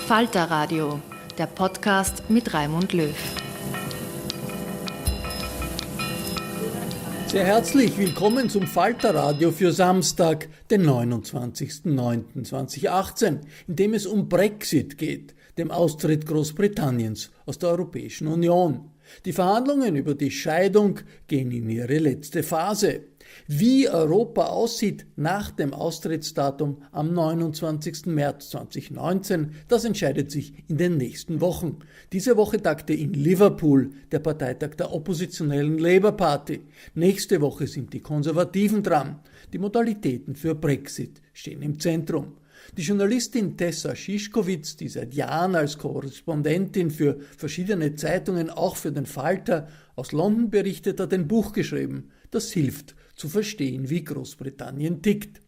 Falter Radio, der Podcast mit Raimund Löw. Sehr herzlich willkommen zum Falter Radio für Samstag, den 29.09.2018, in dem es um Brexit geht, dem Austritt Großbritanniens aus der Europäischen Union. Die Verhandlungen über die Scheidung gehen in ihre letzte Phase. Wie Europa aussieht nach dem Austrittsdatum am 29. März 2019, das entscheidet sich in den nächsten Wochen. Diese Woche tagte in Liverpool der Parteitag der oppositionellen Labour Party. Nächste Woche sind die Konservativen dran. Die Modalitäten für Brexit stehen im Zentrum. Die Journalistin Tessa Szyszkowitz, die seit Jahren als Korrespondentin für verschiedene Zeitungen, auch für den Falter, aus London berichtet, hat ein Buch geschrieben, das hilft zu verstehen, wie Großbritannien tickt.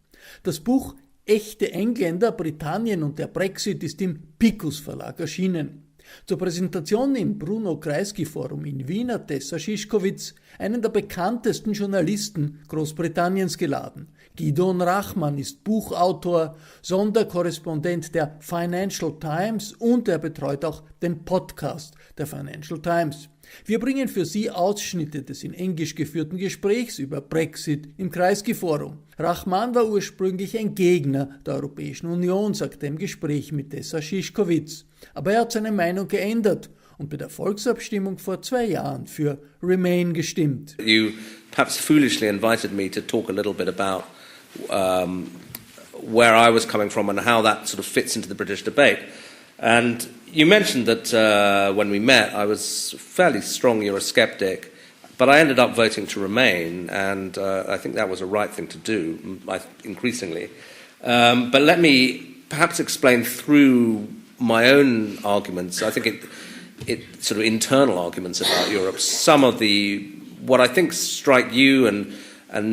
Das Buch Echte Engländer, Britannien und der Brexit ist im Picus Verlag erschienen. Zur Präsentation im Bruno-Kreisky-Forum in Wien hat Tessa Szyszkowitz einen der bekanntesten Journalisten Großbritanniens geladen. Gidon Rachman ist Buchautor, Sonderkorrespondent der Financial Times und er betreut auch den Podcast der Financial Times. Wir bringen für Sie Ausschnitte des in Englisch geführten Gesprächs über Brexit im Kreisky-Forum. Rachman war ursprünglich ein Gegner der Europäischen Union, sagt er im Gespräch mit Tessa Szyszkowitz. Aber er hat seine Meinung geändert und bei der Volksabstimmung vor 2 Jahren für Remain gestimmt. You perhaps foolishly invited me to talk a little bit about where I was coming from and how that sort of fits into the British debate. And you mentioned that when we met, I was a fairly strong Eurosceptic, but I ended up voting to remain, and I think that was a right thing to do, increasingly. But let me perhaps explain through my own arguments, I think it sort of internal arguments about Europe, some of what I think strike you and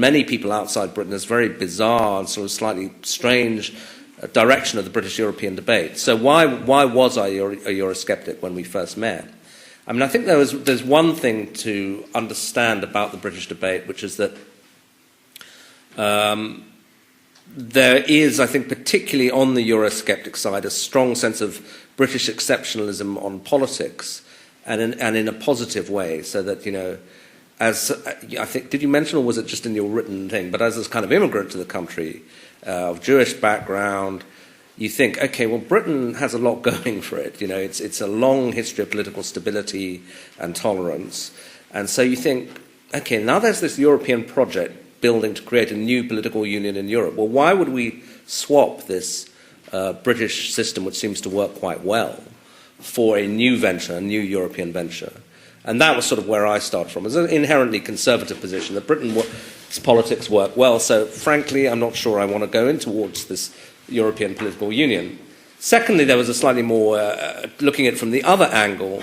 many people outside Britain as very bizarre and sort of slightly strange direction of the British-European debate. So why was I a Eurosceptic when we first met? I mean, I think there's one thing to understand about the British debate, which is that there is, I think, particularly on the Eurosceptic side, a strong sense of British exceptionalism on politics, and in a positive way, so that, you know, as I think, did you mention, or was it just in your written thing, but as this kind of immigrant to the country, of Jewish background, you think, okay, well, Britain has a lot going for it. You know, it's a long history of political stability and tolerance. And so you think, okay, now there's this European project building to create a new political union in Europe. Well, why would we swap this British system, which seems to work quite well, for a new venture, a new European venture? And that was sort of where I started from. It's an inherently conservative position that Britain's politics work well, so frankly, I'm not sure I want to go in towards this European political union. Secondly, there was a slightly more, looking at it from the other angle,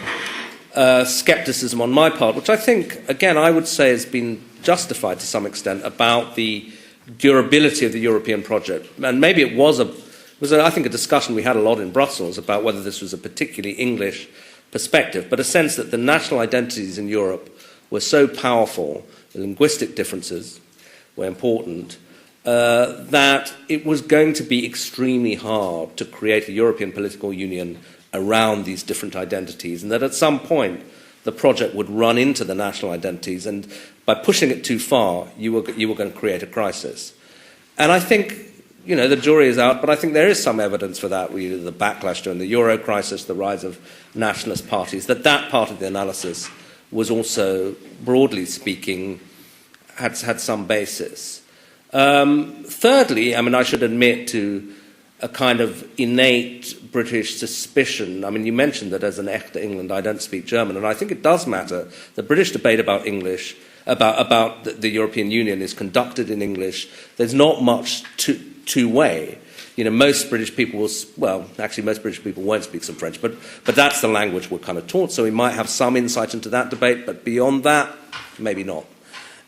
scepticism on my part, which I think, again, I would say has been justified to some extent about the durability of the European project. And maybe it was I think, a discussion we had a lot in Brussels about whether this was a particularly English perspective, but a sense that the national identities in Europe were so powerful, the linguistic differences were important, that it was going to be extremely hard to create a European political union around these different identities, and that at some point the project would run into the national identities, and by pushing it too far, you were going to create a crisis. And I think, you know, the jury is out, but I think there is some evidence for that, the backlash during the Euro crisis, the rise of nationalist parties, that part of the analysis was also, broadly speaking, had some basis. Thirdly, I mean, I should admit to a kind of innate British suspicion. I mean, you mentioned that as an Echte England, I don't speak German, and I think it does matter. The British debate about English, about the European Union is conducted in English. There's not much two-way. You know, most British people most British people won't speak some French, but that's the language we're kind of taught, so we might have some insight into that debate, but beyond that, maybe not.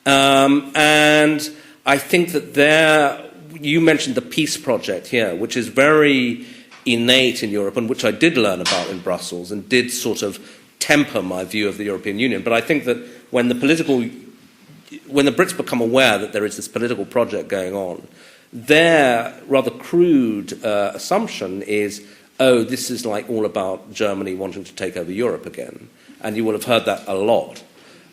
And I think that you mentioned the peace project here, which is very innate in Europe, and which I did learn about in Brussels, and did sort of temper my view of the European Union. But I think that when the Brits become aware that there is this political project going on, their rather crude assumption is, oh, this is like all about Germany wanting to take over Europe again. And you will have heard that a lot.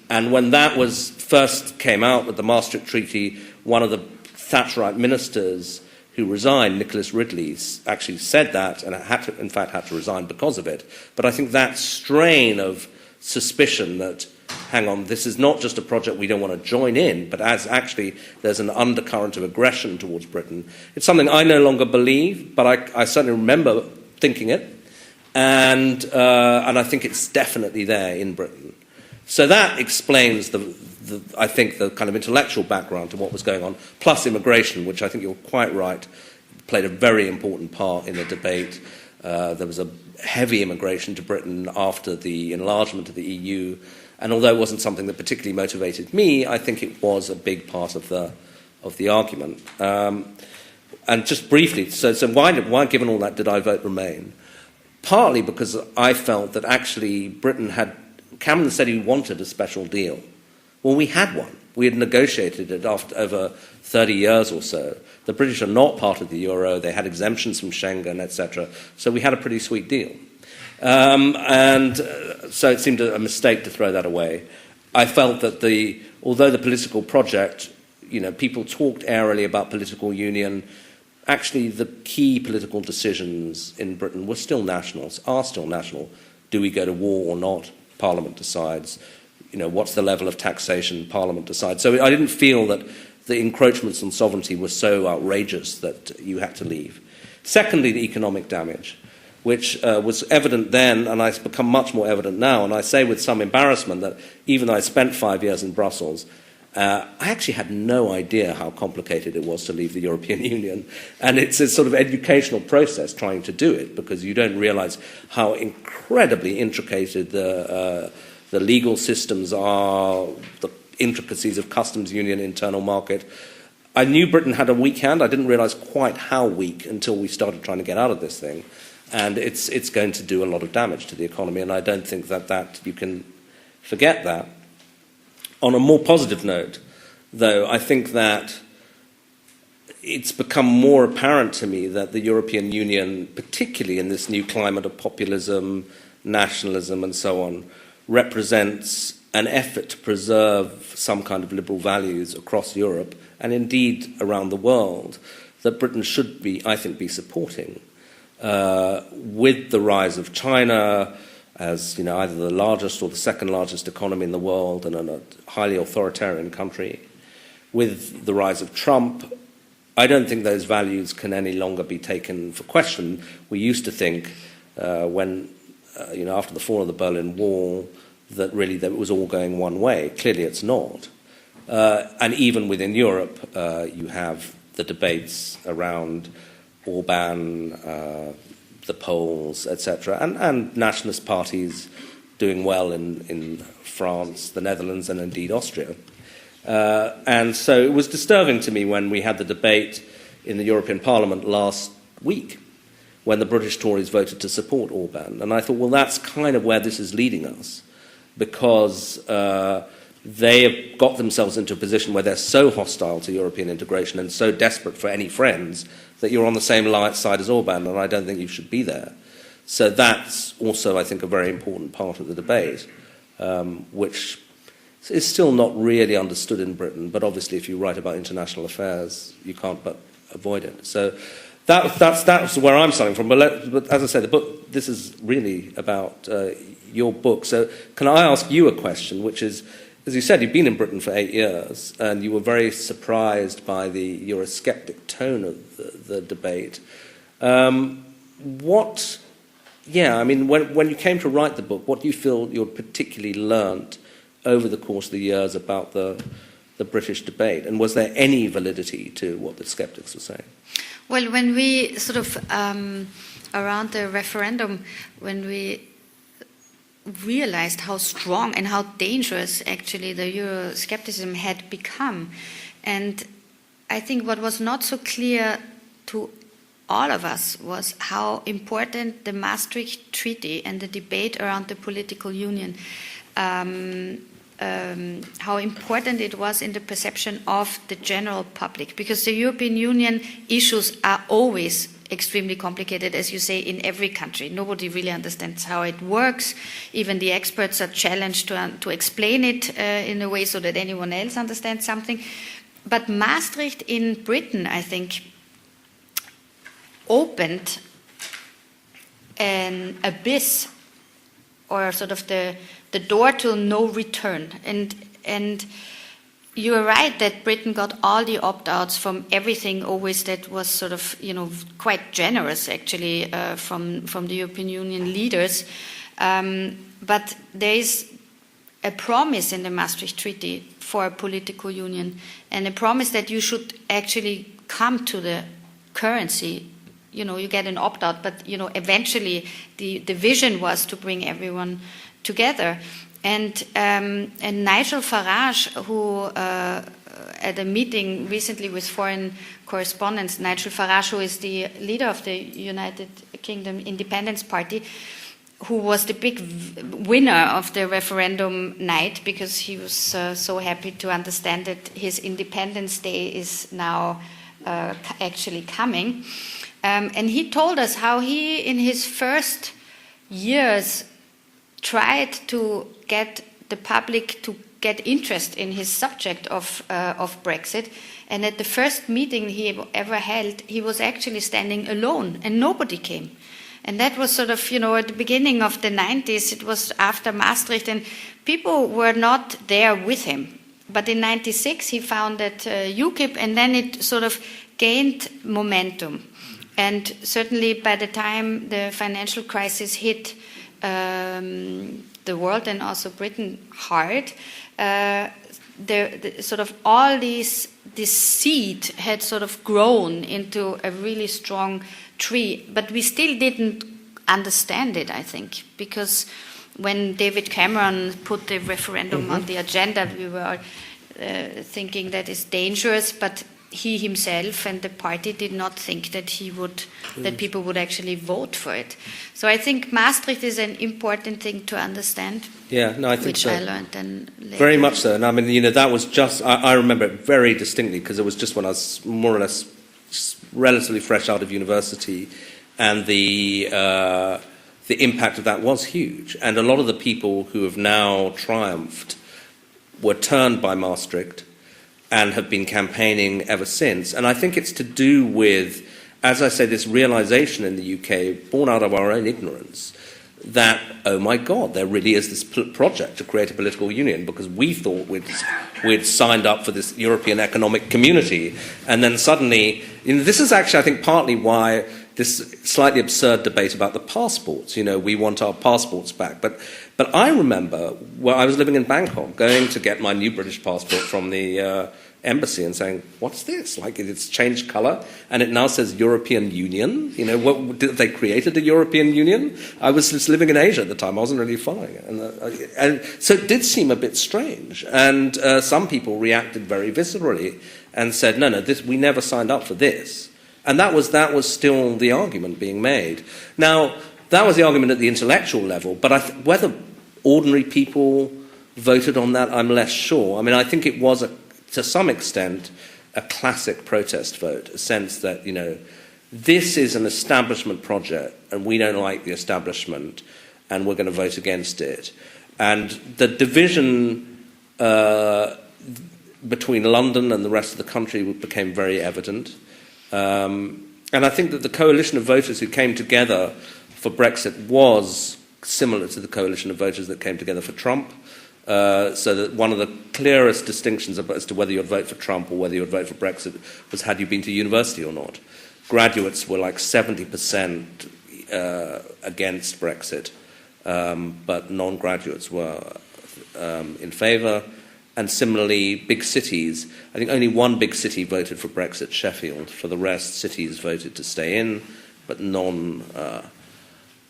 And when that was first came out with the Maastricht Treaty, one of the Thatcherite ministers who resigned, Nicholas Ridley, actually said that and had to resign because of it. But I think that strain of suspicion that, hang on, this is not just a project we don't want to join in, but as actually there's an undercurrent of aggression towards Britain, it's something I no longer believe, but I certainly remember thinking it, and I think it's definitely there in Britain. So that explains I think the kind of intellectual background to what was going on, plus immigration, which I think you're quite right, played a very important part in the debate. There was a heavy immigration to Britain after the enlargement of the EU, and although it wasn't something that particularly motivated me, I think it was a big part of the argument. And just briefly, so why, given all that, did I vote Remain? Partly because I felt that actually Cameron said he wanted a special deal. Well, we had one. We had negotiated it after over 30 years or so. The British are not part of the euro. They had exemptions from Schengen, etc. So we had a pretty sweet deal. So it seemed a mistake to throw that away. I felt that although the political project, people talked airily about political union, actually the key political decisions in Britain are still national. Do we go to war or not? Parliament decides. What's the level of taxation? Parliament decides. So I didn't feel that the encroachments on sovereignty were so outrageous that you had to leave. Secondly, the economic damage, which was evident then, and it's become much more evident now. And I say with some embarrassment that even though I spent 5 years in Brussels, I actually had no idea how complicated it was to leave the European Union. And it's a sort of educational process trying to do it, because you don't realize how incredibly intricated the legal systems are, the intricacies of customs union, internal market. I knew Britain had a weak hand. I didn't realize quite how weak until we started trying to get out of this thing. And it's going to do a lot of damage to the economy, and I don't think that you can forget that. On a more positive note, though, I think that it's become more apparent to me that the European Union, particularly in this new climate of populism, nationalism, and so on, represents an effort to preserve some kind of liberal values across Europe, and indeed around the world, that Britain should I think, be supporting. With the rise of China as either the largest or the second largest economy in the world and a highly authoritarian country, with the rise of Trump, I don't think those values can any longer be taken for question. We used to think after the fall of the Berlin Wall that really that it was all going one way. Clearly it's not. And even within Europe, you have the debates around Orban, the Poles, etc., and nationalist parties doing well in France, the Netherlands, and indeed Austria. And so it was disturbing to me when we had the debate in the European Parliament last week, when the British Tories voted to support Orban. And I thought, well, that's kind of where this is leading us, because they have got themselves into a position where they're so hostile to European integration and so desperate for any friends that you're on the same side as Orban, and I don't think you should be there. So that's also, I think, a very important part of the debate, which is still not really understood in Britain, but obviously if you write about international affairs, you can't but avoid it. So that's where I'm starting from. But as I say, this is really about your book. So can I ask you a question, which is, as you said, you've been in Britain for 8 years, and you were very surprised by the Eurosceptic tone of the debate. When you came to write the book, what do you feel you particularly learnt over the course of the years about the British debate? And was there any validity to what the skeptics were saying? Well, when we sort of, around the referendum, when we realized how strong and how dangerous actually the Euroscepticism had become. And I think what was not so clear to all of us was how important the Maastricht Treaty and the debate around the political union, how important it was in the perception of the general public, because the European Union issues are always extremely complicated, as you say, in every country. Nobody really understands how it works. Even the experts are challenged to explain it in a way so that anyone else understands something. But Maastricht in Britain, I think, opened an abyss, or sort of the door to no return. And you are right that Britain got all the opt-outs from everything always that was sort of, quite generous actually from the European Union leaders. But there is a promise in the Maastricht Treaty for a political union, and a promise that you should actually come to the currency. You get an opt-out, but eventually the vision was to bring everyone together. And Nigel Farage, who at a meeting recently with foreign correspondents, Nigel Farage, who is the leader of the United Kingdom Independence Party, who was the big winner of the referendum night because he was so happy to understand that his Independence Day is now actually coming. And he told us how he, in his first years, tried to get the public to get interest in his subject of Brexit. And at the first meeting he ever held, he was actually standing alone, and nobody came. And that was sort of, at the beginning of the 90s, it was after Maastricht, and people were not there with him. But in 96 he founded UKIP, and then it sort of gained momentum. And certainly by the time the financial crisis hit the world and also Britain hard, the sort of all this seed had sort of grown into a really strong tree, but we still didn't understand it, I think, because when David Cameron put the referendum on the agenda, we were thinking that is dangerous, but he himself and the party did not think that that people would actually vote for it. So I think Maastricht is an important thing to understand. Yeah, no, I think which so. I learned then later. Very much so. And I mean, that was just, I remember it very distinctly because it was just when I was more or less relatively fresh out of university, and the impact of that was huge. And a lot of the people who have now triumphed were turned by Maastricht and have been campaigning ever since. And I think it's to do with, as I say, this realization in the UK, born out of our own ignorance, that, oh my God, there really is this project to create a political union, because we thought we'd signed up for this European Economic Community. And then suddenly, this is actually, I think, partly why this slightly absurd debate about the passports, we want our passports back. But I remember, I was living in Bangkok, going to get my new British passport from the embassy and saying, what's this? Like, it's changed colour, and it now says European Union. They created a European Union? I was just living in Asia at the time. I wasn't really following it. And so it did seem a bit strange. And some people reacted very viscerally and said, no, we never signed up for this. And that was still the argument being made. Now, that was the argument at the intellectual level, but whether ordinary people voted on that, I'm less sure. I mean, I think it was, to some extent, a classic protest vote, a sense that, this is an establishment project, and we don't like the establishment, and we're going to vote against it. And the division between London and the rest of the country became very evident. And I think that the coalition of voters who came together for Brexit was similar to the coalition of voters that came together for Trump. So that one of the clearest distinctions as to whether you'd vote for Trump or whether you'd vote for Brexit was had you been to university or not. Graduates were like 70% against Brexit, but non-graduates were in favour. And similarly, big cities, I think only one big city voted for Brexit, Sheffield. For the rest, cities voted to stay in, but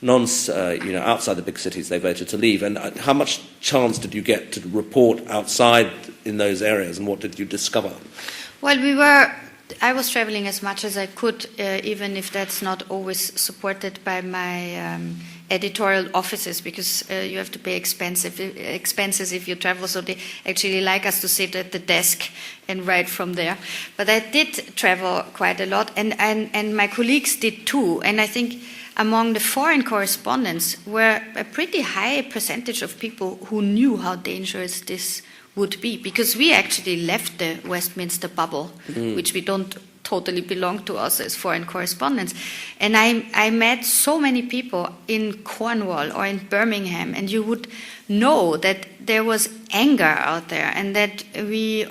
outside the big cities, they voted to leave. And how much chance did you get to report outside in those areas, and what did you discover? Well, I was traveling as much as I could, even if that's not always supported by my editorial offices because you have to pay expenses if you travel. So they actually like us to sit at the desk and write from there. But I did travel quite a lot, and my colleagues did too. And I think among the foreign correspondents were a pretty high percentage of people who knew how dangerous this would be, because we actually left the Westminster bubble, which we don't totally belong to us as foreign correspondents. And I met so many people in Cornwall or in Birmingham, and you would know that there was anger out there, and that we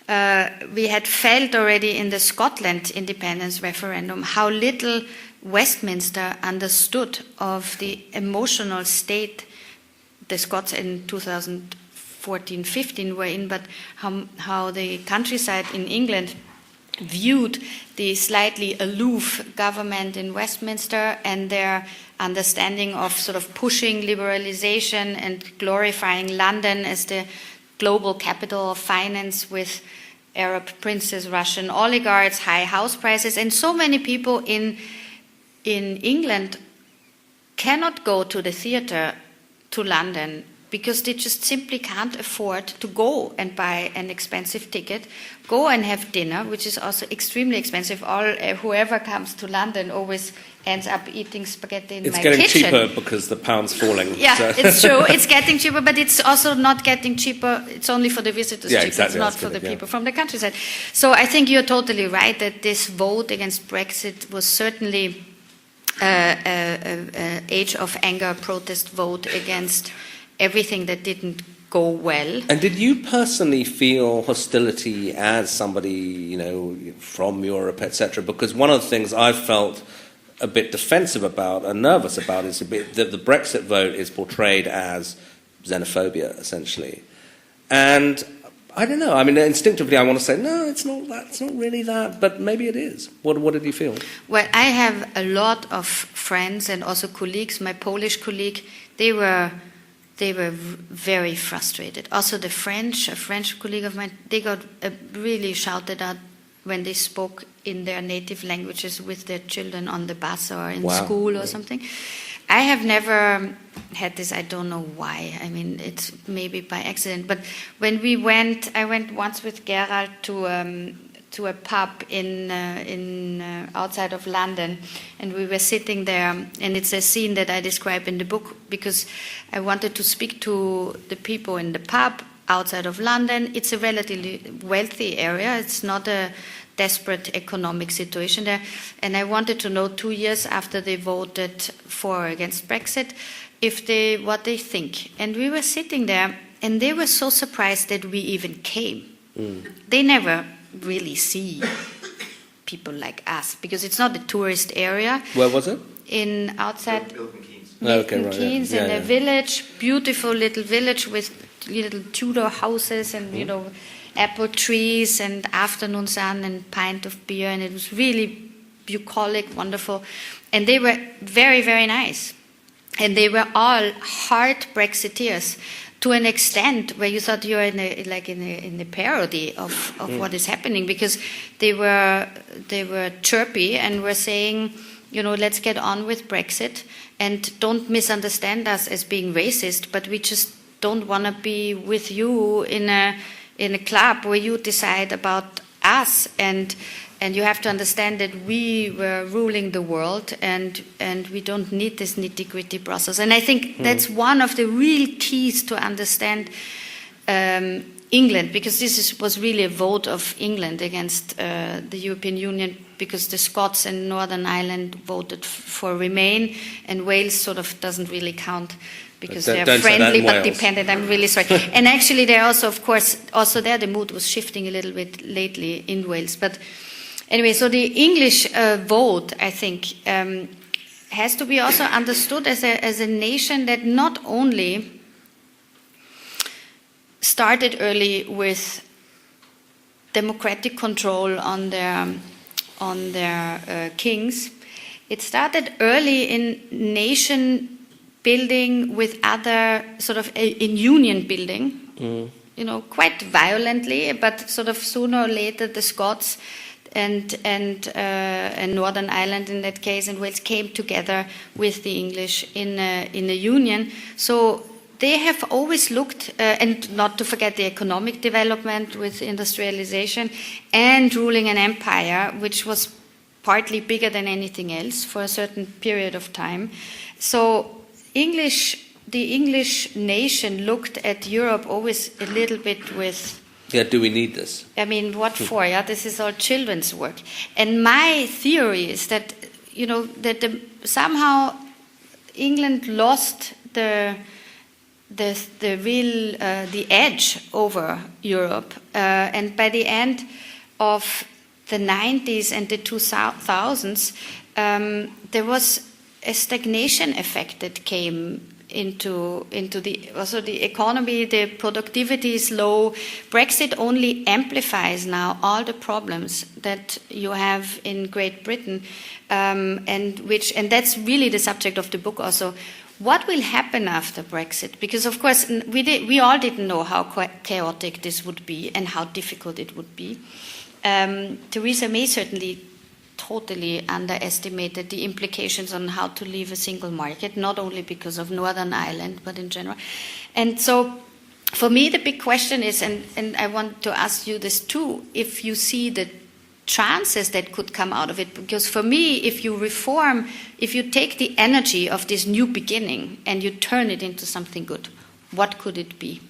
had felt already in the Scotland independence referendum how little Westminster understood of the emotional state the Scots in 2014-15 were in, but how the countryside in England viewed the slightly aloof government in Westminster and their understanding of sort of pushing liberalization and glorifying London as the global capital of finance with Arab princes, Russian oligarchs, high house prices, and so many people in England cannot go to the theatre to London because they just simply can't afford to go and buy an expensive ticket, go and have dinner, which is also extremely expensive. Whoever comes to London always ends up eating spaghetti in my kitchen. It's getting cheaper because the pound's falling. Yeah, so. It's true. It's getting cheaper, but it's also not getting cheaper. It's only for the visitors cheaper. Exactly. It's not for the people from the countryside. So I think you're totally right that this vote against Brexit was certainly an age of anger protest vote against everything that didn't go well. And did you personally feel hostility as somebody, from Europe, etc.? Because one of the things I've felt a bit defensive about and nervous about is that the Brexit vote is portrayed as xenophobia, essentially. And I don't know. I mean, instinctively, I want to say, no, it's not that. It's not really that. But maybe it is. What did you feel? Well, I have a lot of friends and also colleagues. My Polish colleague, they were very frustrated. Also, a French colleague of mine, they got really shouted at when they spoke in their native languages with their children on the bus or in school or something. I have never had this. I don't know why. I mean, it's maybe by accident. But when I went once with Gerald to a pub in outside of London, and we were sitting there, and it's a scene that I describe in the book because I wanted to speak to the people in the pub outside of London. It's a relatively wealthy area. It's not a desperate economic situation there, and I wanted to know 2 years after they voted for or against Brexit what they think. And we were sitting there, and they were so surprised that we even came. They never really see people like us because it's not a tourist area. Where was it? Outside Milton Keynes, in a village, beautiful little village with little Tudor houses and apple trees and afternoon sun and pint of beer, and it was really bucolic, wonderful. And they were very, very nice. And they were all hard Brexiteers to an extent where you thought you were in a parody of what is happening, because they were chirpy and were saying, let's get on with Brexit and don't misunderstand us as being racist, but we just don't want to be with you in a club where you decide about us, and you have to understand that we were ruling the world, and we don't need this nitty-gritty process. And I think that's one of the real keys to understand England, because this was really a vote of England against the European Union, because the Scots and Northern Ireland voted for Remain, and Wales sort of doesn't really count because they're friendly but dependent. I'm really sorry. And actually, they're also, of course, there the mood was shifting a little bit lately in Wales. But anyway, so the English vote, I think, has to be also understood as a nation that not only started early with democratic control on their kings. It started early in nation building with other in union building, quite violently, but sort of sooner or later the Scots and Northern Ireland in that case, and Wales came together with the English in a union. So they have always looked, and not to forget the economic development with industrialization and ruling an empire, which was partly bigger than anything else for a certain period of time. So the English nation looked at Europe always a little bit with... Yeah, do we need this? I mean, what for? Yeah, this is all children's work. And my theory is that, somehow England lost the edge over Europe, and by the end of the 90s and the 2000s, there was a stagnation effect that came into the economy. The productivity is low. Brexit only amplifies now all the problems that you have in Great Britain, and that's really the subject of the book also. What will happen after Brexit? Because of course we all didn't know how chaotic this would be and how difficult it would be. Theresa May certainly totally underestimated the implications on how to leave a single market, not only because of Northern Ireland, but in general. And so for me, the big question is, and I want to ask you this too, if you see the chances that could come out of it. Because for me, if you reform, if you take the energy of this new beginning and you turn it into something good, what could it be?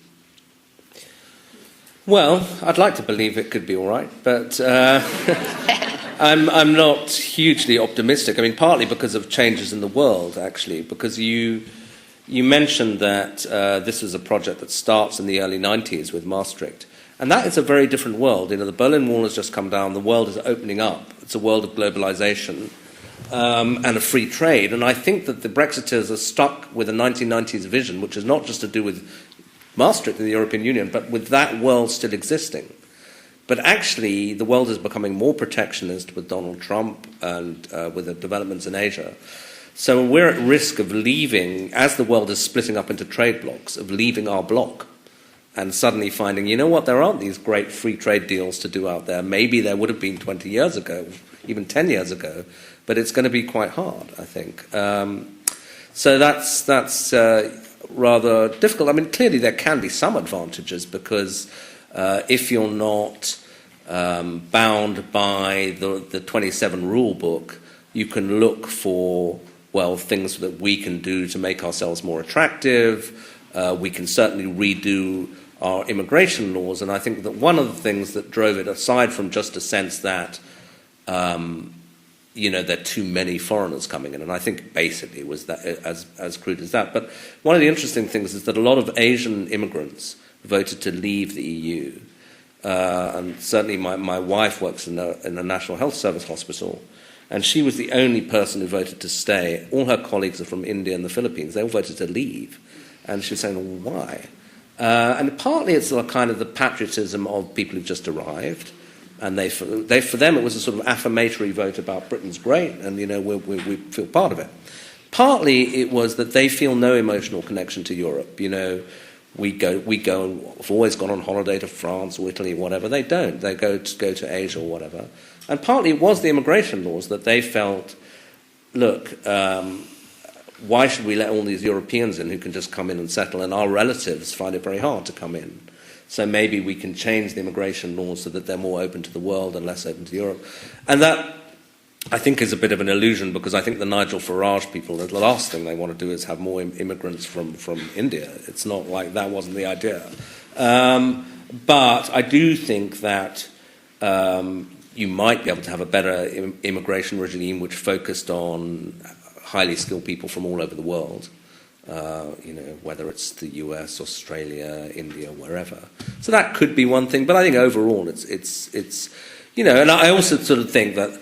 Well, I'd like to believe it could be all right, but I'm not hugely optimistic. I mean, partly because of changes in the world, actually, because you mentioned that this is a project that starts in the early 90s with Maastricht, and that is a very different world. The Berlin Wall has just come down. The world is opening up. It's a world of globalization and a free trade, and I think that the Brexiteers are stuck with a 1990s vision, which is not just to do with Maastricht in the European Union, but with that world still existing. But actually, the world is becoming more protectionist with Donald Trump and with the developments in Asia. So we're at risk of leaving, as the world is splitting up into trade blocs, of leaving our bloc and suddenly finding, you know what, there aren't these great free trade deals to do out there. Maybe there would have been 20 years ago, even 10 years ago, but it's going to be quite hard, I think. So that's rather difficult. I mean, clearly there can be some advantages because if you're not bound by the 27 rule book, you can look for, well, things that we can do to make ourselves more attractive. We can certainly redo our immigration laws, and I think that one of the things that drove it, aside from just a sense that there are too many foreigners coming in, and I think basically it was that, as crude as that. But one of the interesting things is that a lot of Asian immigrants voted to leave the EU, and certainly my wife works in a National Health Service hospital, and she was the only person who voted to stay. All her colleagues are from India and the Philippines. They all voted to leave, and she was saying, well, why? And partly it's a kind of the patriotism of people who've just arrived. And for them, it was a sort of affirmatory vote about Britain's great, and we feel part of it. Partly, it was that they feel no emotional connection to Europe. We go and have always gone on holiday to France or Italy, whatever. They don't. They go to Asia or whatever. And partly, it was the immigration laws that they felt, look, why should we let all these Europeans in who can just come in and settle, and our relatives find it very hard to come in? So maybe we can change the immigration laws so that they're more open to the world and less open to Europe. And that, I think, is a bit of an illusion, because I think the Nigel Farage people, the last thing they want to do is have more immigrants from India. It's not like that wasn't the idea. But I do think that you might be able to have a better immigration regime which focused on highly skilled people from all over the world. Whether it's the US, Australia, India, wherever. So that could be one thing, but I think overall it's and I also sort of think that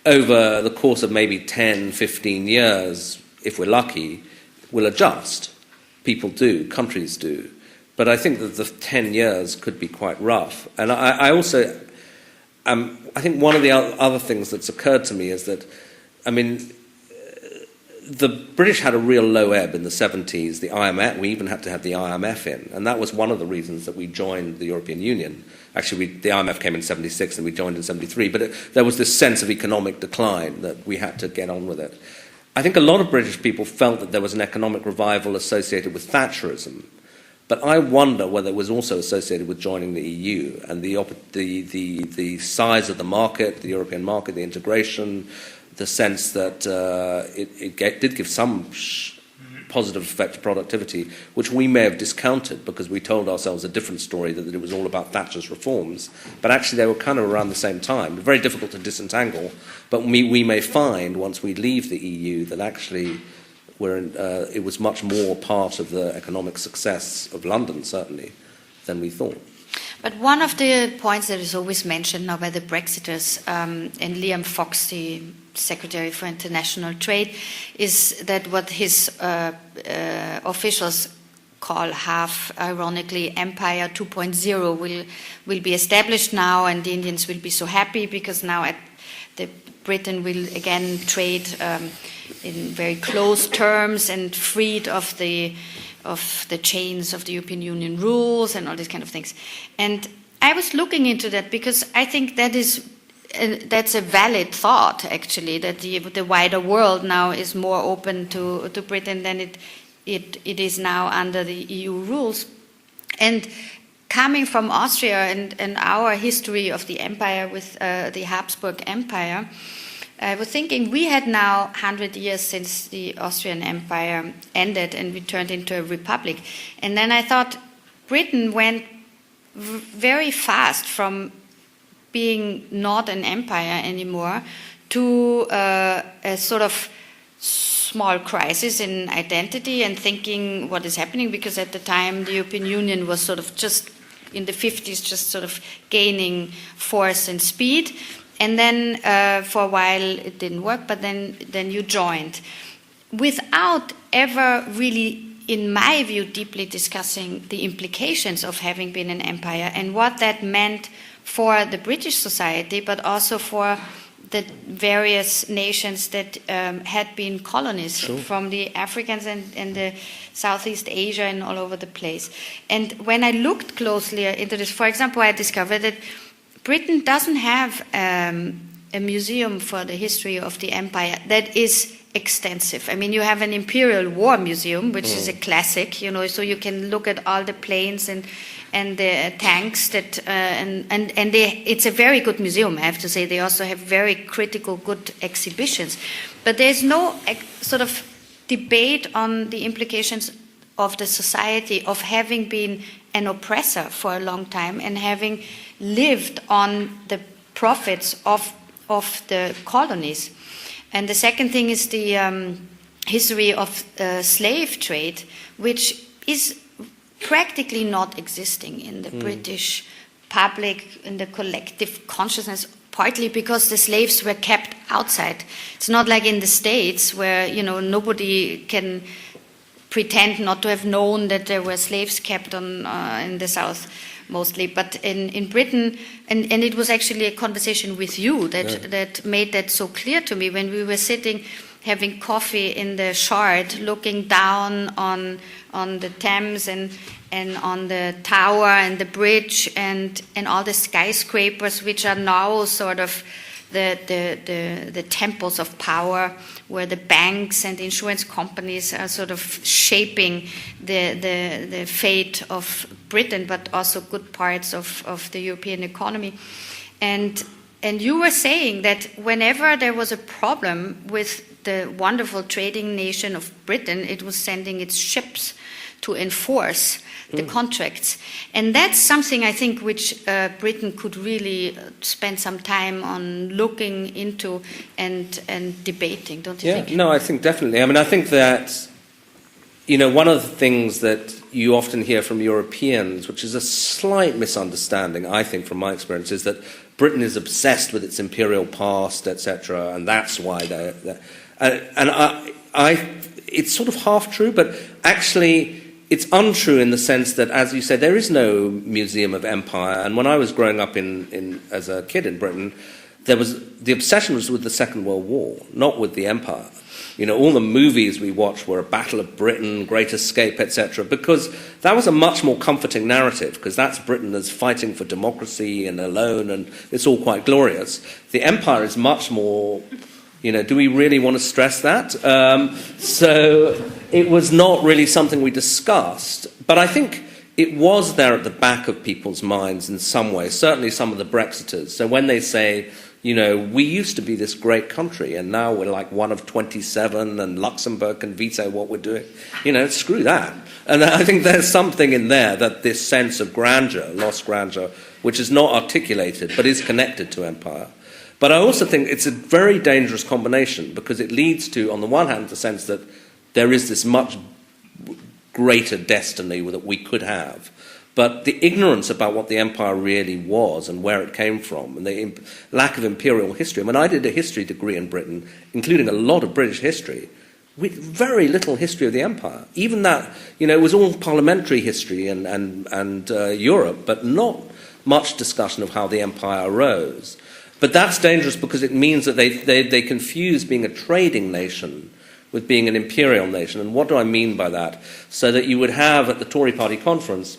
over the course of maybe 10, 15 years, if we're lucky, we'll adjust. People do, countries do. But I think that the 10 years could be quite rough. And I also, I think one of the other things that's occurred to me is that, I mean, the British had a real low ebb in the 70s. The IMF, we even had to have the IMF in, and that was one of the reasons that we joined the European Union. Actually, the IMF came in 76 and we joined in 73, but there was this sense of economic decline that we had to get on with it. I think a lot of British people felt that there was an economic revival associated with Thatcherism, but I wonder whether it was also associated with joining the EU and the size of the market, the European market, the integration, the sense that it did give some positive effect to productivity, which we may have discounted because we told ourselves a different story, that it was all about Thatcher's reforms. But actually they were kind of around the same time. Very difficult to disentangle, but we may find once we leave the EU that actually it was much more part of the economic success of London, certainly, than we thought. But one of the points that is always mentioned now by the Brexiters, and Liam Fox, the Secretary for International Trade, is that what his officials call, half ironically, Empire 2.0 will be established now, and the Indians will be so happy because now Britain will again trade in very close terms and freed of the chains of the European Union rules and all these kind of things. And I was looking into that because I think that's a valid thought, actually, that the wider world now is more open to Britain than it is now under the EU rules. And coming from Austria and our history of the empire with the Habsburg Empire, I was thinking we had now 100 years since the Austrian Empire ended and we turned into a republic. And then I thought Britain went very fast from being not an empire anymore to a sort of small crisis in identity and thinking what is happening, because at the time the European Union was sort of just in the 50s just sort of gaining force and speed. And then for a while it didn't work, but then you joined. Without ever really, in my view, deeply discussing the implications of having been an empire and what that meant for the British society, but also for the various nations that had been colonies, sure, from the Africans and the Southeast Asia and all over the place. And when I looked closely into this, for example, I discovered that Britain doesn't have a museum for the history of the empire that is extensive. I mean, you have an Imperial War Museum, which is a classic, so you can look at all the planes and the tanks that it's a very good museum, I have to say. They also have very critical, good exhibitions. But there's no sort of debate on the implications of the society of having been an oppressor for a long time and having lived on the profits of the colonies. And the second thing is the history of slave trade, which is practically not existing in the British public, in the collective consciousness, partly because the slaves were kept outside. It's not like in the States where, nobody can pretend not to have known that there were slaves kept in the South mostly. But in Britain, and it was actually a conversation with you that made that so clear to me when we were sitting having coffee in the Shard, looking down on the Thames and on the tower and the bridge and all the skyscrapers, which are now sort of the temples of power, where the banks and the insurance companies are sort of shaping the fate of Britain, but also good parts of the European economy. And you were saying that whenever there was a problem with the wonderful trading nation of Britain, it was sending its ships to enforce the contracts. And that's something I think which Britain could really spend some time on looking into and debating, don't you think? No, I think definitely. I mean, I think that, one of the things that you often hear from Europeans, which is a slight misunderstanding, I think, from my experience, is that Britain is obsessed with its imperial past, etc., and that's why they're it's sort of half true, but actually it's untrue in the sense that, as you said, there is no museum of empire. And when I was growing up as a kid in Britain, the obsession was with the Second World War, not with the empire. You know, all the movies we watched were a Battle of Britain, Great Escape, etc., because that was a much more comforting narrative, because that's Britain as fighting for democracy and alone, and it's all quite glorious. The empire is much more, you know, do we really want to stress that? So it was not really something we discussed, but I think it was there at the back of people's minds in some way, certainly some of the Brexiters. So when they say, you know, we used to be this great country and now we're like one of 27 and Luxembourg can veto what we're doing. You know, screw that. And I think there's something in there, that this sense of grandeur, lost grandeur, which is not articulated but is connected to empire. But I also think it's a very dangerous combination, because it leads to, on the one hand, the sense that there is this much greater destiny that we could have. But the ignorance about what the empire really was and where it came from, and the lack of imperial history. I mean, I did a history degree in Britain, including a lot of British history, with very little history of the empire. Even that, you know, it was all parliamentary history and Europe, but not much discussion of how the empire arose. But that's dangerous, because it means that they confuse being a trading nation with being an imperial nation. And what do I mean by that? So that you would have, at the Tory party conference,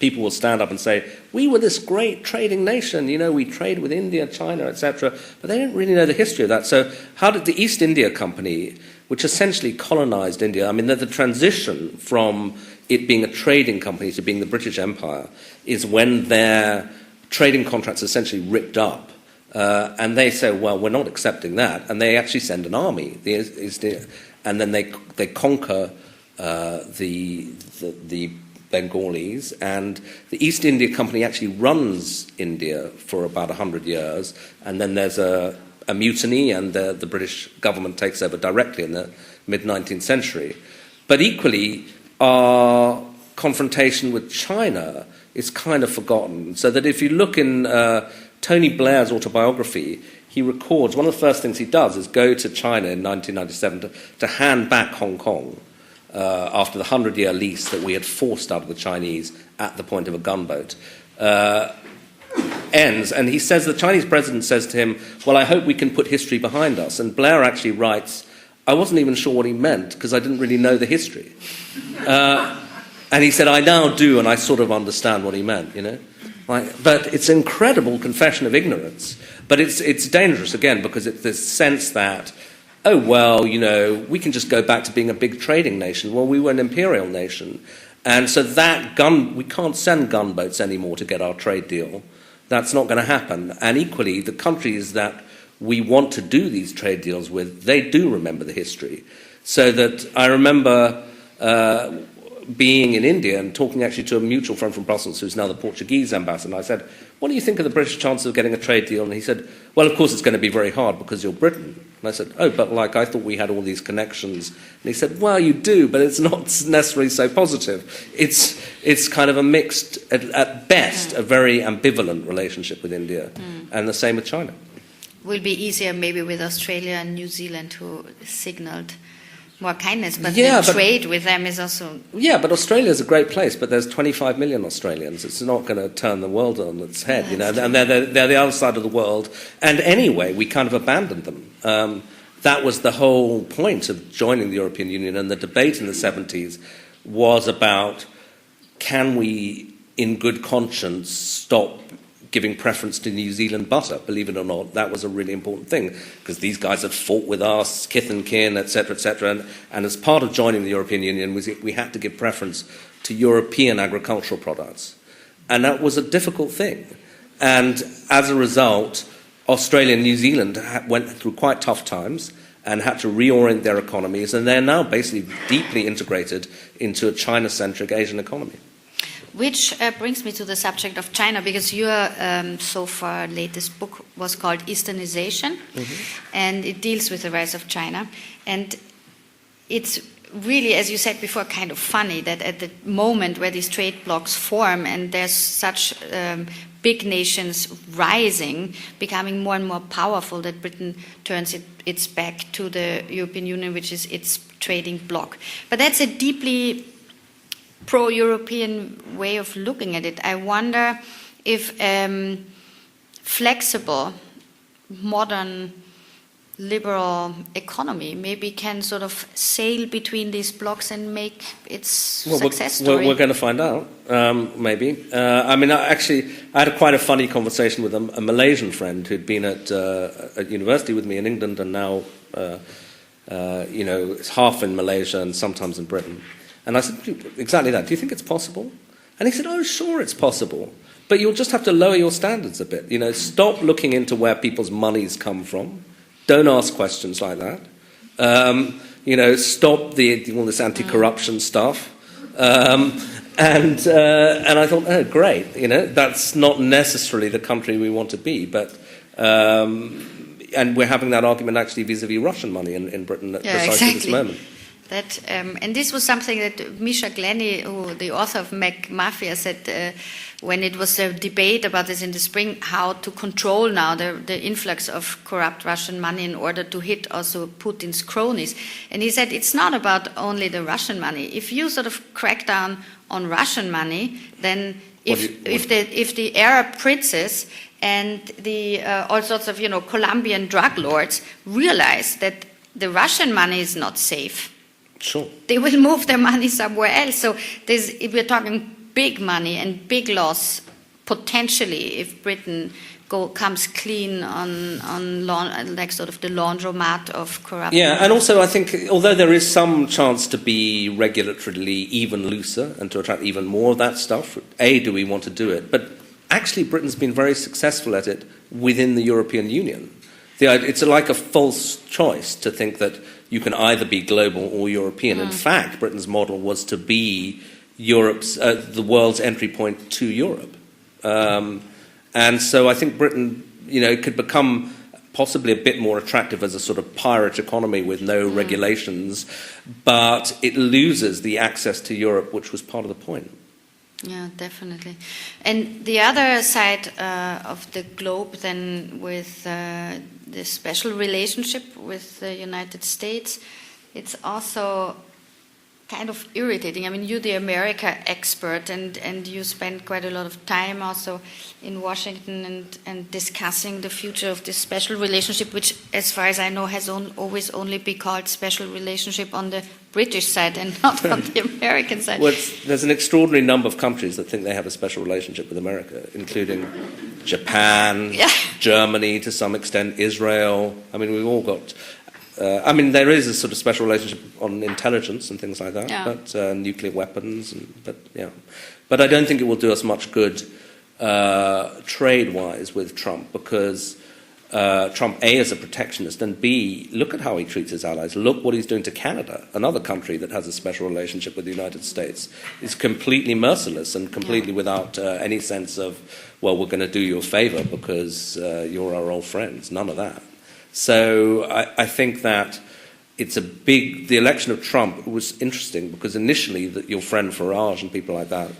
people will stand up and say, we were this great trading nation, you know, we trade with India, China, etc., but they didn't really know the history of that. So how did the East India Company, which essentially colonized India, I mean, the transition from it being a trading company to being the British Empire is when their trading contracts essentially ripped up. And they say, well, we're not accepting that. And they actually send an army, and then they conquer the Bengalis, and the East India Company actually runs India for about 100 years, and then there's a mutiny, and the British government takes over directly in the mid-19th century. But equally, our confrontation with China is kind of forgotten. So that if you look in Tony Blair's autobiography, he records, one of the first things he does is go to China in 1997 to hand back Hong Kong, after the 100-year lease that we had forced out of the Chinese at the point of a gunboat, ends. And he says, the Chinese president says to him, well, I hope we can put history behind us. And Blair actually writes, I wasn't even sure what he meant, because I didn't really know the history. And he said, I now do, and I sort of understand what he meant, you know. But it's an incredible confession of ignorance. But it's dangerous, again, because it's this sense that, oh, well, you know, we can just go back to being a big trading nation. Well, we were an imperial nation. And so we can't send gunboats anymore to get our trade deal. That's not going to happen. And equally, the countries that we want to do these trade deals with, they do remember the history. So that I remember being in India and talking actually to a mutual friend from Brussels, who's now the Portuguese ambassador, and I said, what do you think of the British chances of getting a trade deal? And he said, well, of course it's going to be very hard because you're Britain. And I said, oh, but like I thought we had all these connections. And he said, well, you do, but it's not necessarily so positive. It's kind of a mixed, at best, a very ambivalent relationship with India, and the same with China. Will be easier maybe with Australia and New Zealand, who signaled more kindness, but trade with them is also... Yeah, but Australia is a great place, but there's 25 million Australians. It's not going to turn the world on its head, you know, and they're the other side of the world. And anyway, we kind of abandoned them. That was the whole point of joining the European Union, and the debate in the 70s was about, can we, in good conscience, stop giving preference to New Zealand butter? Believe it or not, that was a really important thing, because these guys had fought with us, kith and kin, etc., etc. And as part of joining the European Union, we had to give preference to European agricultural products. And that was a difficult thing. And as a result, Australia and New Zealand went through quite tough times and had to reorient their economies, and they're now basically deeply integrated into a China-centric Asian economy. Which brings me to the subject of China, because your so far latest book was called Easternization, and it deals with the rise of China. And it's really, as you said before, kind of funny that at the moment where these trade blocs form and there's such big nations rising, becoming more and more powerful, that Britain turns its back to the European Union, which is its trading bloc. But that's a deeply pro-European way of looking at it. I wonder if flexible modern liberal economy maybe can sort of sail between these blocks and make its success story? We're going to find out, maybe. I mean, I had quite a funny conversation with a Malaysian friend who'd been at university with me in England and now, it's half in Malaysia and sometimes in Britain. And I said, exactly that. Do you think it's possible? And he said, oh, sure, it's possible. But you'll just have to lower your standards a bit. Stop looking into where people's money's come from. Don't ask questions like that. Stop all this anti-corruption stuff. And I thought, oh, great. That's not necessarily the country we want to be. But and we're having that argument actually vis-a-vis Russian money in Britain at precisely this moment. And this was something that Misha Glenny, the author of Mafia, said when it was a debate about this in the spring, how to control now the influx of corrupt Russian money in order to hit also Putin's cronies. And he said it's not about only the Russian money. If you sort of crack down on Russian money, then if the Arab princes and the all sorts of Colombian drug lords realize that the Russian money is not safe, sure, they will move their money somewhere else. So we're talking big money and big loss potentially if Britain comes clean on sort of the laundromat of corruption. Yeah, and also I think although there is some chance to be regulatorily even looser and to attract even more of that stuff, do we want to do it? But actually Britain's been very successful at it within the European Union. It's like a false choice to think that you can either be global or European. In fact, Britain's model was to be the world's entry point to Europe. And so I think Britain, could become possibly a bit more attractive as a sort of pirate economy with no regulations, but it loses the access to Europe, which was part of the point. Yeah, definitely. And the other side of the globe then with the special relationship with the United States, it's also kind of irritating. I mean, you're the America expert and you spend quite a lot of time also in Washington and discussing the future of this special relationship, which as far as I know has always only been called special relationship on the British side and not on the American side. Well, there's an extraordinary number of countries that think they have a special relationship with America, including Japan, Germany to some extent, Israel. I mean, we've all got... there is a sort of special relationship on intelligence and things like that, but nuclear weapons. But I don't think it will do us much good trade-wise with Trump because Trump, A, is a protectionist, and B, look at how he treats his allies. Look what he's doing to Canada, another country that has a special relationship with the United States. He's completely merciless and completely without any sense of, well, we're going to do you a favor because you're our old friends. None of that. So I think that the election of Trump was interesting because initially your friend Farage and people like that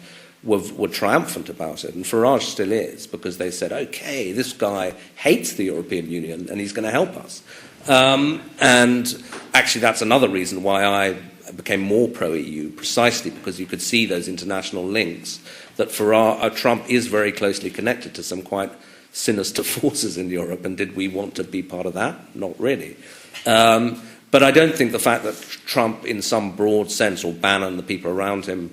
were triumphant about it, and Farage still is because they said, okay, this guy hates the European Union and he's going to help us. And actually that's another reason why I became more pro-EU, precisely because you could see those international links that Trump is very closely connected to some quite sinister forces in Europe, and did we want to be part of that? Not really. But I don't think the fact that Trump, in some broad sense, or Bannon, the people around him,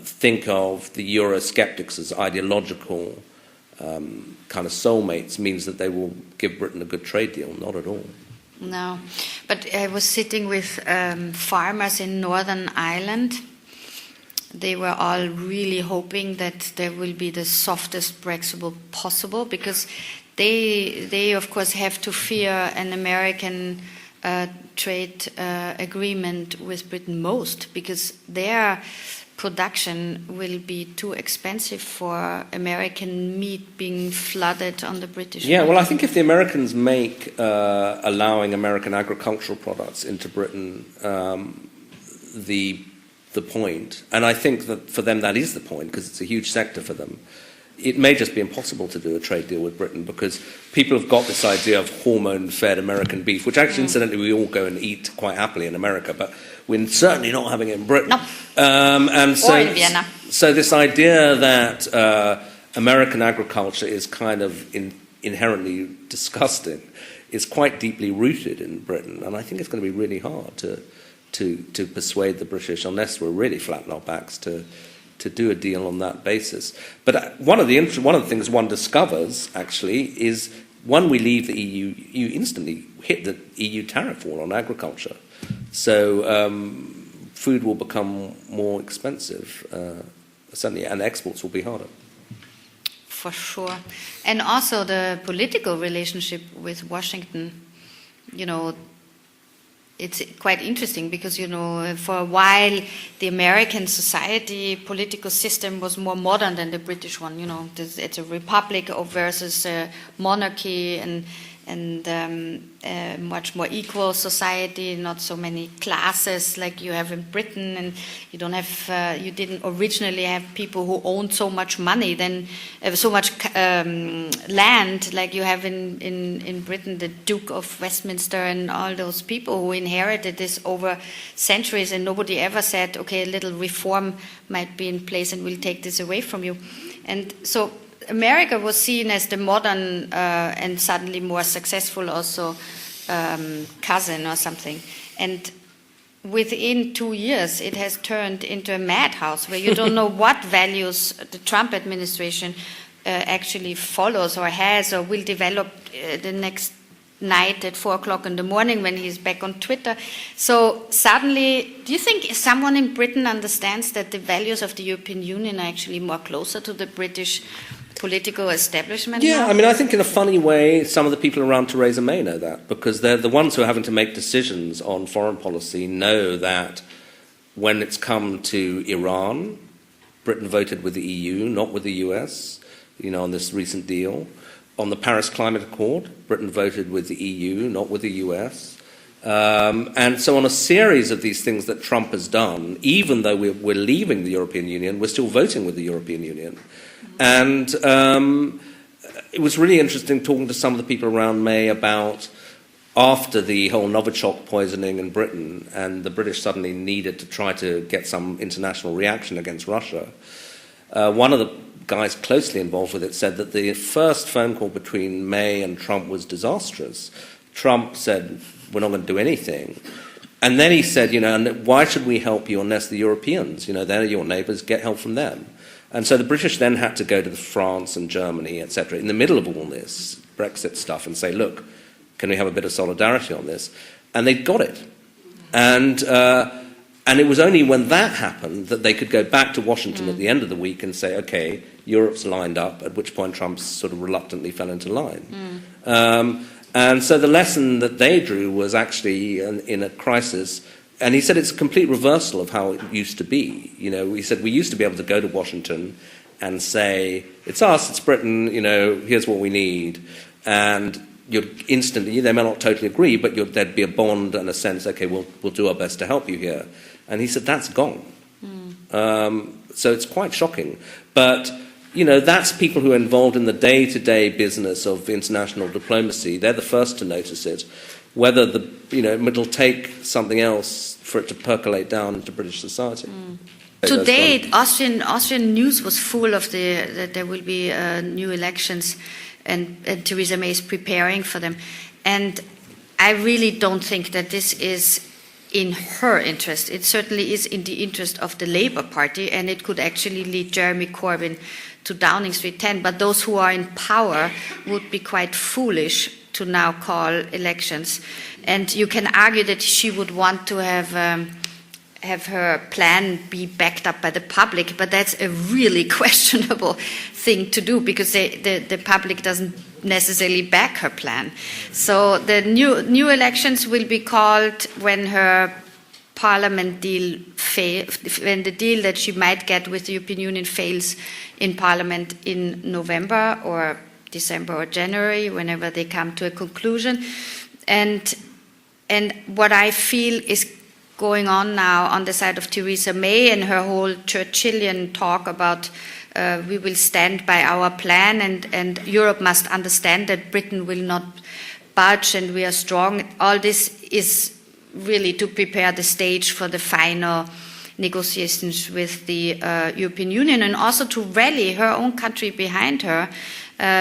think of the Eurosceptics as ideological kind of soulmates means that they will give Britain a good trade deal. Not at all. No. But I was sitting with farmers in Northern Ireland. They were all really hoping that there will be the softest Brexit possible because they of course have to fear an American trade agreement with Britain most because their production will be too expensive for American meat being flooded on the British market. Well, I think if the Americans make allowing American agricultural products into Britain the point, and I think that for them that is the point because it's a huge sector for them, it may just be impossible to do a trade deal with Britain because people have got this idea of hormone-fed American beef, which actually, incidentally, we all go and eat quite happily in America, but we're certainly not having it in Britain. No. And so, or in Vienna. So this idea that American agriculture is kind of inherently disgusting, is quite deeply rooted in Britain, and I think it's going to be really hard to persuade the British, unless we're really flat on our backs, to do a deal on that basis. But one of the things one discovers, actually, is when we leave the EU, you instantly hit the EU tariff wall on agriculture. So food will become more expensive, certainly, and exports will be harder. For sure. And also the political relationship with Washington, it's quite interesting because, for a while the American society political system was more modern than the British one. It's a republic versus a monarchy and much more equal society, not so many classes like you have in Britain, and you don't have, you didn't originally have people who owned so much money, so much land like you have in Britain, the Duke of Westminster and all those people who inherited this over centuries, and nobody ever said, okay, a little reform might be in place and we'll take this away from you. And so America was seen as the modern and suddenly more successful also cousin or something. And within 2 years, it has turned into a madhouse where you don't know what values the Trump administration actually follows or has or will develop the next night at 4 o'clock in the morning when he's back on Twitter. So suddenly, do you think someone in Britain understands that the values of the European Union are actually more closer to the British political establishment? Yeah, now? I mean, I think in a funny way, some of the people around Theresa May know that, because they're the ones who are having to make decisions on foreign policy, know that when it's come to Iran, Britain voted with the EU, not with the US, on this recent deal. On the Paris Climate Accord, Britain voted with the EU, not with the US. And so on a series of these things that Trump has done, even though we're leaving the European Union, we're still voting with the European Union. And it was really interesting talking to some of the people around May about after the whole Novichok poisoning in Britain, and the British suddenly needed to try to get some international reaction against Russia. One of the guys closely involved with it said that the first phone call between May and Trump was disastrous. Trump said, we're not going to do anything. And then he said, and why should we help you unless the Europeans, they're your neighbours, get help from them. And so the British then had to go to France and Germany, etc., in the middle of all this Brexit stuff and say, look, can we have a bit of solidarity on this? And they got it. And it was only when that happened that they could go back to Washington at the end of the week and say, okay, Europe's lined up, at which point Trump sort of reluctantly fell into line. And so the lesson that they drew was actually in a crisis, and he said it's a complete reversal of how it used to be. He said we used to be able to go to Washington and say, it's us, it's Britain, here's what we need. And you'd instantly, they may not totally agree, but there'd be a bond and a sense, okay, we'll do our best to help you here. And he said, that's gone. So it's quite shocking. But, that's people who are involved in the day-to-day business of international diplomacy. They're the first to notice it. Whether it'll take something else for it to percolate down into British society. Today, Austrian news was full of that there will be new elections, and Theresa May is preparing for them. And I really don't think that this is in her interest. It certainly is in the interest of the Labour Party, and it could actually lead Jeremy Corbyn to Downing Street 10. But those who are in power would be quite foolish to now call elections. And you can argue that she would want to have her plan be backed up by the public, but that's a really questionable thing to do, because the public doesn't necessarily back her plan. So the new elections will be called when her Parliament deal when the deal that she might get with the European Union fails in Parliament in November or December or January, whenever they come to a conclusion. And what I feel is going on now on the side of Theresa May and her whole Churchillian talk about we will stand by our plan, and Europe must understand that Britain will not budge and we are strong. All this is really to prepare the stage for the final negotiations with the European Union, and also to rally her own country behind her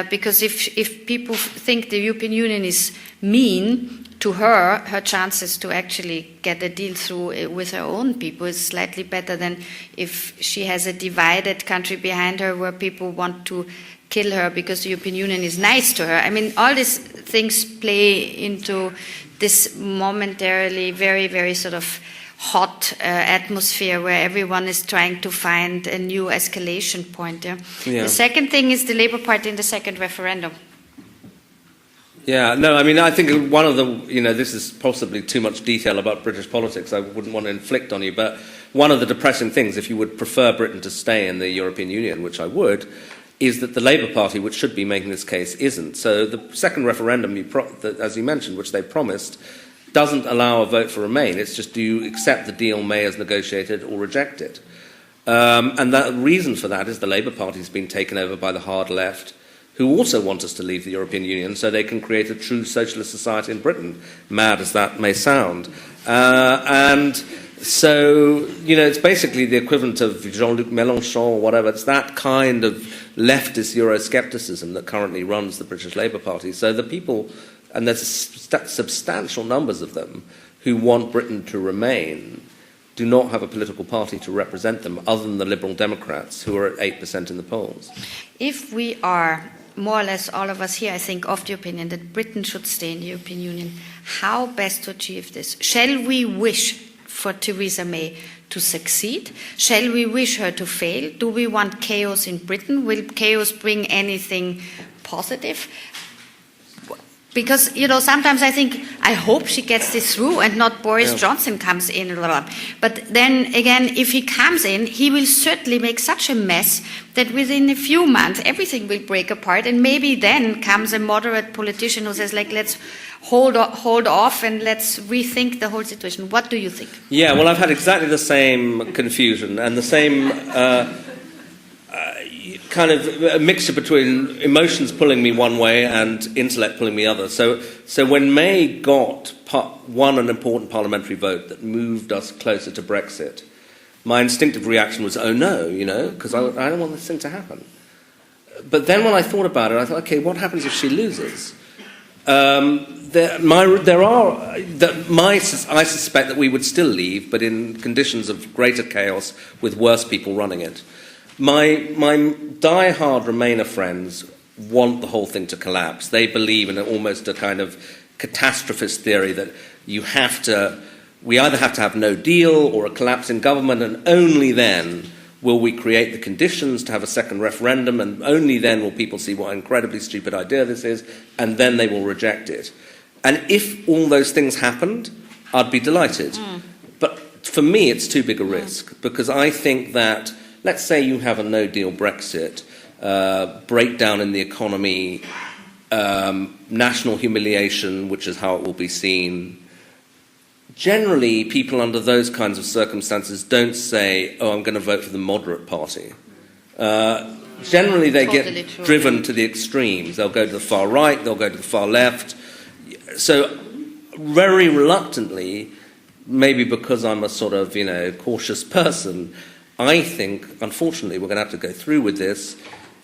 because if people think the European Union is mean to her chances to actually get a deal through with her own people is slightly better than if she has a divided country behind her where people want to kill her because the European Union is nice to her. I mean, all these things play into this momentarily very, very sort of hot atmosphere where everyone is trying to find a new escalation point. Yeah? Yeah. The second thing is the Labour Party in the second referendum. Yeah, no, I mean, I think one of the, this is possibly too much detail about British politics, I wouldn't want to inflict on you, but one of the depressing things, if you would prefer Britain to stay in the European Union, which I would, is that the Labour Party, which should be making this case, isn't. So the second referendum, as you mentioned, which they promised, doesn't allow a vote for Remain. It's just, do you accept the deal May has negotiated or reject it? And the reason for that is the Labour Party has been taken over by the hard left, who also want us to leave the European Union so they can create a true socialist society in Britain, mad as that may sound. And so, it's basically the equivalent of Jean-Luc Mélenchon or whatever. It's that kind of leftist Euroscepticism that currently runs the British Labour Party. So the people, and there's substantial numbers of them, who want Britain to remain, do not have a political party to represent them other than the Liberal Democrats, who are at 8% in the polls. If we are, more or less all of us here, I think, of the opinion that Britain should stay in the European Union, how best to achieve this? Shall we wish for Theresa May to succeed? Shall we wish her to fail? Do we want chaos in Britain? Will chaos bring anything positive? Because, sometimes I hope she gets this through and not Boris Johnson comes in. But then again, if he comes in, he will certainly make such a mess that within a few months everything will break apart, and maybe then comes a moderate politician who says, let's hold off and let's rethink the whole situation. What do you think? Yeah, well, I've had exactly the same confusion and the same kind of a mixture between emotions pulling me one way and intellect pulling me the other. So when May won an important parliamentary vote that moved us closer to Brexit, my instinctive reaction was, oh no, because I don't want this thing to happen. But then when I thought about it, I thought, okay, what happens if she loses? I suspect that we would still leave, but in conditions of greater chaos with worse people running it. My die-hard Remainer friends want the whole thing to collapse. They believe in almost a kind of catastrophist theory that we either have to have no deal or a collapse in government, and only then will we create the conditions to have a second referendum, and only then will people see what an incredibly stupid idea this is, and then they will reject it. And if all those things happened, I'd be delighted. But for me, it's too big a risk, because I think that, let's say you have a no-deal Brexit, breakdown in the economy, national humiliation, which is how it will be seen. Generally, people under those kinds of circumstances don't say, oh, I'm going to vote for the moderate party. Generally, they get driven to the extremes. They'll go to the far right, they'll go to the far left. So, very reluctantly, maybe because I'm a sort of, cautious person, I think, unfortunately, we're going to have to go through with this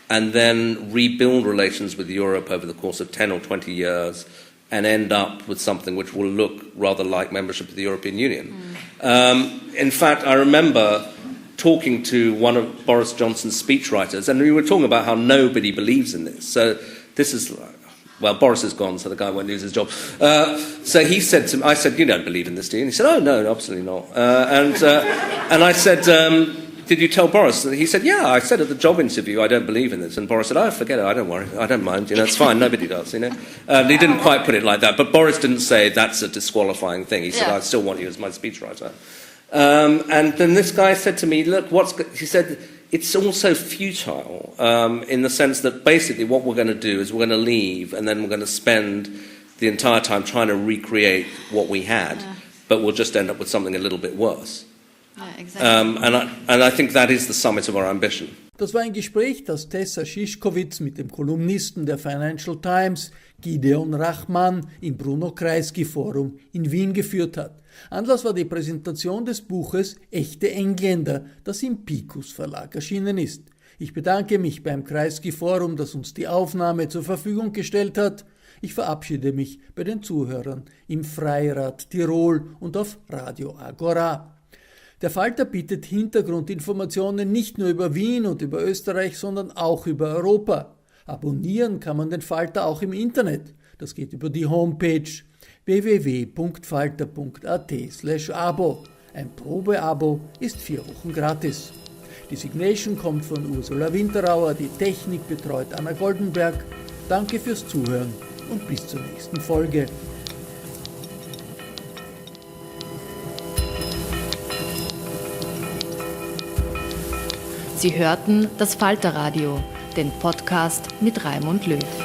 and then rebuild relations with Europe over the course of 10 or 20 years and end up with something which will look rather like membership of the European Union. In fact, I remember talking to one of Boris Johnson's speechwriters, and we were talking about how nobody believes in this. So this is, well, Boris is gone, so the guy won't lose his job. So he said to me, I said, you don't believe in this, do you? And he said, oh, no, absolutely not. And I said, did you tell Boris? And he said, yeah, I said at the job interview, I don't believe in this. And Boris said, oh, forget it, I don't worry, I don't mind, it's fine, nobody does, He didn't quite put it like that, but Boris didn't say that's a disqualifying thing. He said, I still want you as my speechwriter. And then this guy said to me, look, he said, it's also futile in the sense that basically what we're going to do is we're going to leave and then we're going to spend the entire time trying to recreate what we had, but we'll just end up with something a little bit worse. Yeah, exactly. And I think that is the summit of our ambition. Das war ein Gespräch, das Tessa Szyszkowitz mit dem Kolumnisten der Financial Times, Gideon Rachman, im Bruno Kreisky Forum in Wien geführt hat. Anlass war die Präsentation des Buches Echte Engländer, das im Picus Verlag erschienen ist. Ich bedanke mich beim Kreisky Forum, das uns die Aufnahme zur Verfügung gestellt hat. Ich verabschiede mich bei den Zuhörern im Freirad Tirol und auf Radio Agora. Der Falter bietet Hintergrundinformationen nicht nur über Wien und über Österreich, sondern auch über Europa. Abonnieren kann man den Falter auch im Internet. Das geht über die Homepage www.falter.at/abo. Ein Probeabo ist 4 Wochen gratis. Die Signation kommt von Ursula Winterauer, die Technik betreut Anna Goldenberg. Danke fürs Zuhören und bis zur nächsten Folge. Sie hörten das Falterradio, den Podcast mit Raimund Löw.